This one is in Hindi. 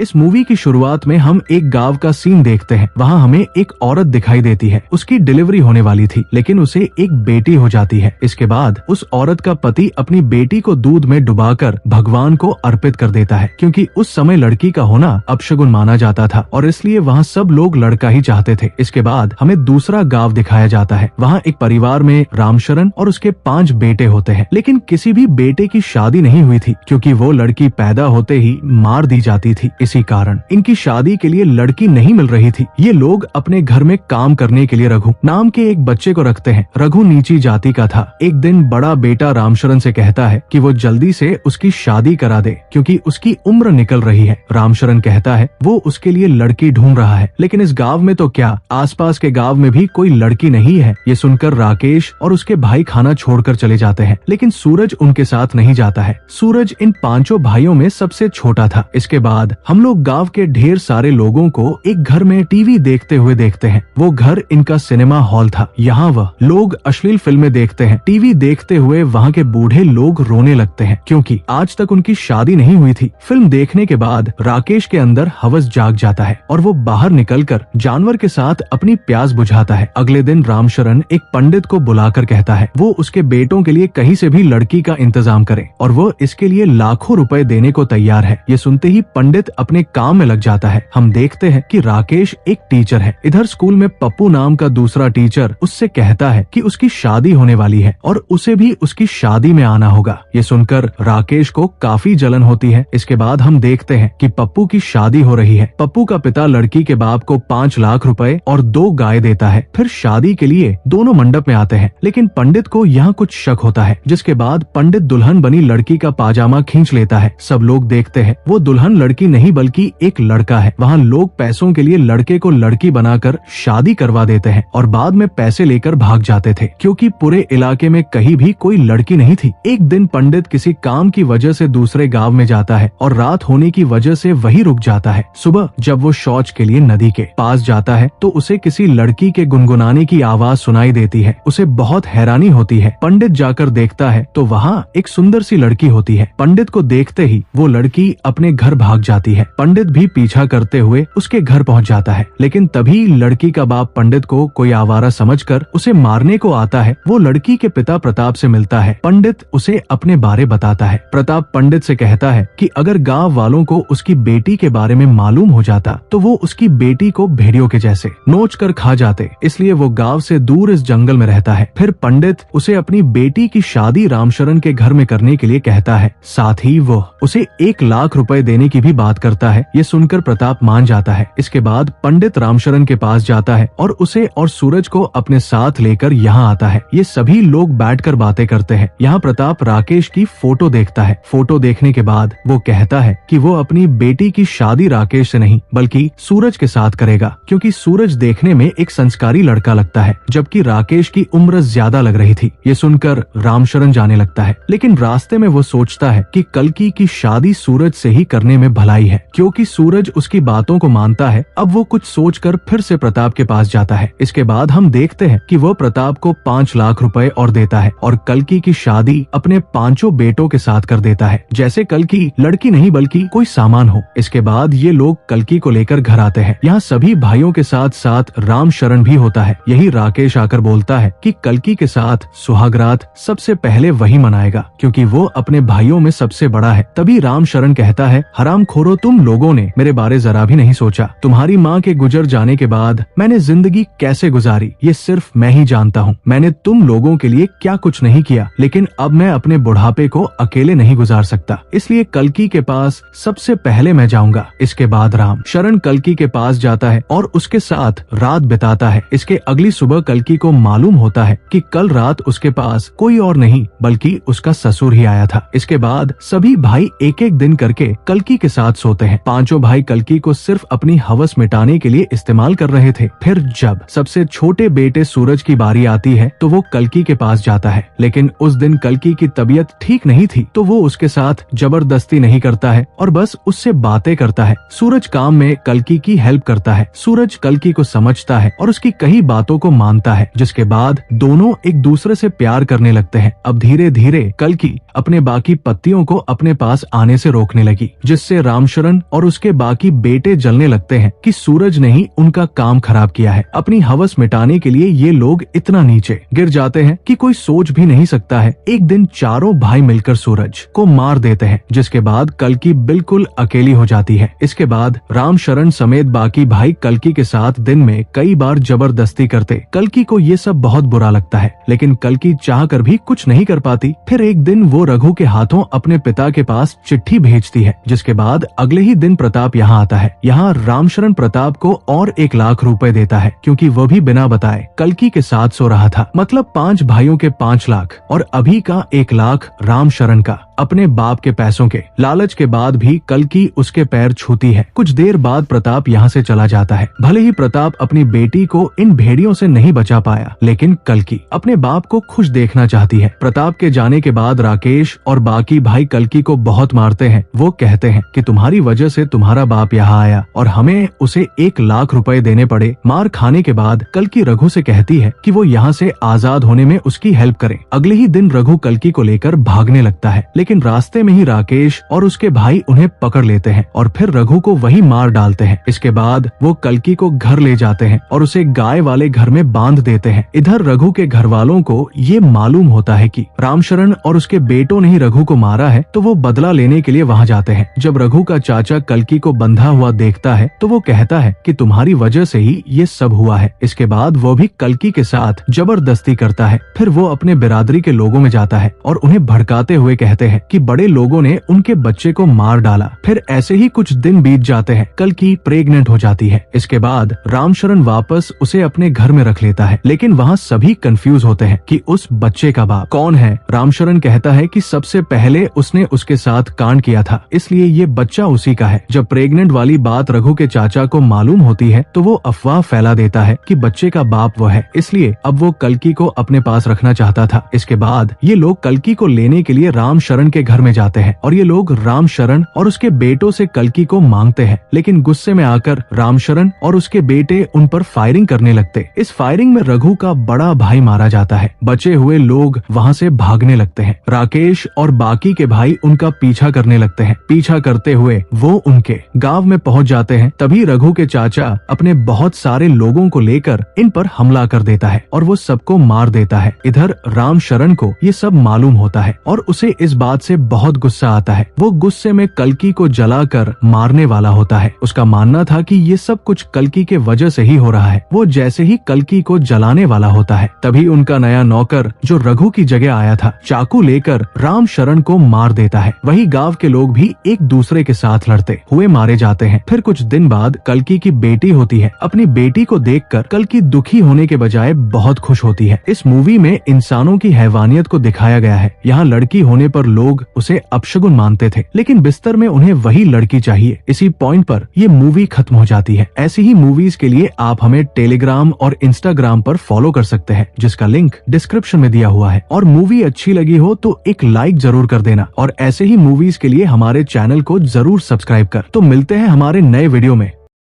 इस मूवी की शुरुआत में हम एक गांव का सीन देखते हैं। वहाँ हमें एक औरत दिखाई देती है। उसकी डिलीवरी होने वाली थी, लेकिन उसे एक बेटी हो जाती है। इसके बाद उस औरत का पति अपनी बेटी को दूध में डुबाकर भगवान को अर्पित कर देता है, क्योंकि उस समय लड़की का होना अपशगुन माना जाता था और इसलिए वहाँ सब लोग लड़का ही चाहते थे। इसके बाद हमें दूसरा गांव दिखाया जाता है। वहाँ एक परिवार में रामशरण और उसके 5 बेटे होते हैं, लेकिन किसी भी बेटे की शादी नहीं हुई थी, क्योंकि वो लड़की पैदा होते ही मार दी जाती थी। इसी कारण इनकी शादी के लिए लड़की नहीं मिल रही थी। ये लोग अपने घर में काम करने के लिए रघु नाम के एक बच्चे को रखते हैं। रघु नीची जाति का था। एक दिन बड़ा बेटा रामशरण से कहता है कि वो जल्दी से उसकी शादी करा दे, क्योंकि उसकी उम्र निकल रही है। रामशरण कहता है वो उसके लिए लड़की ढूंढ रहा है, लेकिन इस गांव में तो क्या, आसपास के गांव में भी कोई लड़की नहीं है। ये सुनकर राकेश और उसके भाई खाना छोड़कर चले जाते हैं, लेकिन सूरज उनके साथ नहीं जाता है। सूरज इन 5 भाइयों में सबसे छोटा था। इसके बाद हम लोग गांव के ढेर सारे लोगों को एक घर में टीवी देखते हुए देखते हैं। वो घर इनका सिनेमा हॉल था। यहाँ वह लोग अश्लील फिल्में देखते हैं। टीवी देखते हुए वहाँ के बूढ़े लोग रोने लगते हैं, क्योंकि आज तक उनकी शादी नहीं हुई थी। फिल्म देखने के बाद राकेश के अंदर हवस जाग जाता है और वो बाहर निकलकर जानवर के साथ अपनी प्यास बुझाता है। अगले दिन रामशरण एक पंडित को बुलाकर कहता है वो उसके बेटों के लिए कहीं से भी लड़की का इंतजाम करे और वो इसके लिए लाखों रुपए देने को तैयार है। ये सुनते ही पंडित अपने काम में लग जाता है। हम देखते हैं कि राकेश एक टीचर है। इधर स्कूल में पप्पू नाम का दूसरा टीचर उससे कहता है कि उसकी शादी होने वाली है और उसे भी उसकी शादी में आना होगा। ये सुनकर राकेश को काफी जलन होती है। इसके बाद हम देखते हैं कि पप्पू की शादी हो रही है। पप्पू का पिता लड़की के बाप को 5 लाख रुपए और 2 गाय देता है। फिर शादी के लिए दोनों मंडप में आते हैं, लेकिन पंडित को यहाँ कुछ शक होता है, जिसके बाद पंडित दुल्हन बनी लड़की का पाजामा खींच लेता है। सब लोग देखते हैं वो दुल्हन लड़की नहीं बल्कि एक लड़का है। वहाँ लोग पैसों के लिए लड़के को लड़की बनाकर शादी करवा देते हैं और बाद में पैसे लेकर भाग जाते थे, क्योंकि पूरे इलाके में कहीं भी कोई लड़की नहीं थी। एक दिन पंडित किसी काम की वजह से दूसरे गांव में जाता है और रात होने की वजह से वही रुक जाता है। सुबह जब वो शौच के लिए नदी के पास जाता है तो उसे किसी लड़की के गुनगुनाने की आवाज सुनाई देती है। उसे बहुत हैरानी होती है। पंडित जाकर देखता है तो वहाँ एक सुंदर सी लड़की होती है। पंडित को देखते ही वो लड़की अपने घर भाग जाती है। पंडित भी पीछा करते हुए उसके घर पहुँच जाता है, लेकिन तभी लड़की का बाप पंडित को कोई आवारा समझकर उसे मारने को आता है। वो लड़की के पिता प्रताप से मिलता है। पंडित उसे अपने बारे बताता है। प्रताप पंडित से कहता है कि अगर गांव वालों को उसकी बेटी के बारे में मालूम हो जाता तो वो उसकी बेटी को भेड़ियों के जैसे नोच कर खा जाते, इसलिए वो गांव से दूर इस जंगल में रहता है। फिर पंडित उसे अपनी बेटी की शादी रामशरण के घर में करने के लिए कहता है। साथ ही वो उसे 1 लाख रुपए देने की भी बात करता है। ये सुनकर प्रताप मान जाता है। इसके बाद पंडित रामशरण के पास जाता है और उसे और सूरज को अपने साथ लेकर यहाँ आता है। ये सभी लोग बैठकर बातें करते हैं। यहाँ प्रताप राकेश की फोटो देखता है। फोटो देखने के बाद वो कहता है कि वो अपनी बेटी की शादी राकेश से नहीं बल्कि सूरज के साथ करेगा, क्योंकि सूरज देखने में एक संस्कारी लड़का लगता है, जबकि राकेश की उम्र ज्यादा लग रही थी। ये सुनकर रामशरण जाने लगता है, लेकिन रास्ते में वो सोचता है कि कल्कि की शादी सूरज से ही करने में भलाई है, क्योंकि सूरज उसकी बातों को मानता है। अब वो कुछ सोचकर फिर से प्रताप के पास जाता है। इसके बाद हम देखते हैं कि वो प्रताप को 5 लाख रुपए और देता है और कल्कि की शादी अपने 5 बेटों के साथ कर देता है, जैसे कल्कि लड़की नहीं बल्कि कोई सामान हो। इसके बाद ये लोग कल्कि को लेकर घर आते हैं। यहाँ सभी भाइयों के साथ साथ रामशरण भी होता है। यही राकेश आकर बोलता है कि कल्कि के साथ सुहागरात सबसे पहले वही मनाएगा, क्योंकि वो अपने भाइयों में सबसे बड़ा है। तभी रामशरण कहता है, हरामखोरो, तुम लोगों ने मेरे बारे जरा भी नहीं सोचा। तुम्हारी माँ के गुजर जाने के बाद मैंने जिंदगी कैसे गुजारी ये सिर्फ मैं ही जानता हूँ। मैंने तुम लोगों के लिए क्या कुछ नहीं किया, लेकिन अब मैं अपने बुढ़ापे को अकेले नहीं गुजार सकता, इसलिए कल्कि के पास सबसे पहले मैं जाऊंगा। इसके बाद रामशरण कल्कि के पास जाता है और उसके साथ रात बिताता है। इसके अगली सुबह कल्कि को मालूम होता है कि कल रात उसके पास कोई और नहीं बल्कि उसका ससुर ही आया था। इसके बाद सभी भाई एक एक दिन करके कल्कि के साथ सोते हैं। 5 भाई कल्कि को सिर्फ अपनी हवस मिटाने के लिए इस्तेमाल कर रहे थे। फिर जब सबसे छोटे बेटे सूरज की बारी आती है तो वो कल्कि के पास जाता है, लेकिन उस दिन कल्कि की तबीयत ठीक नहीं थी, तो वो उसके साथ जबरदस्ती नहीं करता है और बस उससे बातें करता है। सूरज काम में कल्कि की हेल्प करता है। सूरज कल्कि को समझता है और उसकी कई बातों को मानता है, जिसके बाद दोनों एक दूसरे से प्यार करने लगते हैं। अब धीरे धीरे कल्कि अपने बाकी पत्तियों को अपने पास आने से रोकने लगी, जिससे रामशरण रामशरण और उसके बाकी बेटे जलने लगते हैं कि सूरज ने ही उनका काम खराब किया है। अपनी हवस मिटाने के लिए ये लोग इतना नीचे गिर जाते हैं कि कोई सोच भी नहीं सकता है। एक दिन चारों भाई मिलकर सूरज को मार देते हैं, जिसके बाद कल्कि बिल्कुल अकेली हो जाती है। इसके बाद रामशरण समेत बाकी भाई कल्कि के साथ दिन में कई बार जबरदस्ती करते। कल्कि को ये सब बहुत बुरा लगता है, लेकिन कल्कि चाह कर भी कुछ नहीं कर पाती। फिर एक दिन वो रघु के हाथों अपने पिता के पास चिट्ठी भेजती है, जिसके बाद अगले ही दिन प्रताप यहाँ आता है। यहाँ रामशरण प्रताप को और 1 लाख रुपए देता है, क्योंकि वो भी बिना बताए कल्कि के साथ सो रहा था। मतलब 5 भाइयों के 5 लाख और अभी का 1 लाख रामशरण का। अपने बाप के पैसों के लालच के बाद भी कल्कि उसके पैर छूती है। कुछ देर बाद प्रताप यहाँ से चला जाता है। भले ही प्रताप अपनी बेटी को इन भेड़ियों से नहीं बचा पाया, लेकिन कल्कि अपने बाप को खुश देखना चाहती है। प्रताप के जाने के बाद राकेश और बाकी भाई कल्कि को बहुत मारते हैं। वो कहते हैं कि तुम्हारी वजह से तुम्हारा बाप यहाँ आया और हमें उसे 1 लाख रुपए देने पड़े। मार खाने के बाद कल्कि रघु से कहती है कि वो यहाँ से आजाद होने में उसकी हेल्प करे। अगले ही दिन रघु कल्कि को लेकर भागने लगता है, लेकिन रास्ते में ही राकेश और उसके भाई उन्हें पकड़ लेते हैं और फिर रघु को वही मार डालते हैं। इसके बाद वो कल्कि को घर ले जाते हैं और उसे गाय वाले घर में बांध देते हैं। इधर रघु के घर वालों को ये मालूम होता है कि रामशरण और उसके बेटों ने ही रघु को मारा है, तो वो बदला लेने के लिए वहाँ जाते हैं। जब रघु का चाचा कल्कि को बंधा हुआ देखता है तो वो कहता है कि तुम्हारी वजह से ही ये सब हुआ है। इसके बाद वो भी कल्कि के साथ जबरदस्ती करता है। फिर वो अपने बिरादरी के लोगों में जाता है और उन्हें भड़काते हुए कहते हैं कि बड़े लोगों ने उनके बच्चे को मार डाला। फिर ऐसे ही कुछ दिन बीत जाते हैं। कल्कि प्रेग्नेंट हो जाती है। इसके बाद रामशरण वापस उसे अपने घर में रख लेता है, लेकिन वहाँ सभी कंफ्यूज होते हैं कि उस बच्चे का बाप कौन है। रामशरण कहता है कि सबसे पहले उसने उसके साथ कांड किया था, इसलिए ये बच्चा उसी का है। जब प्रेग्नेंट वाली बात रघु के चाचा को मालूम होती है तो वो अफवाह फैला देता है कि बच्चे का बाप वो है, इसलिए अब वो कल्कि को अपने पास रखना चाहता था। इसके बाद ये लोग कल्कि को लेने के लिए रामशरण के घर में जाते हैं और ये लोग रामशरण और उसके बेटों से कल्कि को मांगते हैं, लेकिन गुस्से में आकर रामशरण और उसके बेटे उन पर फायरिंग करने लगते। इस फायरिंग में रघु का बड़ा भाई मारा जाता है। बचे हुए लोग वहाँ से भागने लगते हैं। राकेश और बाकी के भाई उनका पीछा करने लगते हैं। पीछा करते हुए वो उनके गांव में पहुँच जाते हैं। तभी रघु के चाचा अपने बहुत सारे लोगों को लेकर इन पर हमला कर देता है और वो सबको मार देता है। इधर रामशरण को ये सब मालूम होता है और उसे इस बात से बहुत गुस्सा आता है। वो गुस्से में कल्कि को जलाकर मारने वाला होता है। उसका मानना था कि ये सब कुछ कल्कि के वजह से ही हो रहा है। वो जैसे ही कल्कि को जलाने वाला होता है, तभी उनका नया नौकर जो रघु की जगह आया था, चाकू लेकर रामशरण को मार देता है। वही गांव के लोग भी एक दूसरे के साथ लड़ते हुए मारे जाते हैं। फिर कुछ दिन बाद कल्कि की बेटी होती है। अपनी बेटी को देखकर कल्कि दुखी होने के बजाय बहुत खुश होती है। इस मूवी में इंसानों की हैवानियत को दिखाया गया है। यहाँ लड़की होने पर लोग उसे अपशगुन मानते थे, लेकिन बिस्तर में उन्हें वही लड़की चाहिए। इसी पॉइंट पर ये मूवी खत्म हो जाती है। ऐसी ही मूवीज के लिए आप हमें टेलीग्राम और इंस्टाग्राम पर फॉलो कर सकते हैं, जिसका लिंक डिस्क्रिप्शन में दिया हुआ है। और मूवी अच्छी लगी हो तो एक लाइक जरूर कर देना और ऐसे ही मूवीज के लिए हमारे चैनल को जरूर सब्सक्राइब कर। तो मिलते हैं हमारे नए वीडियो में।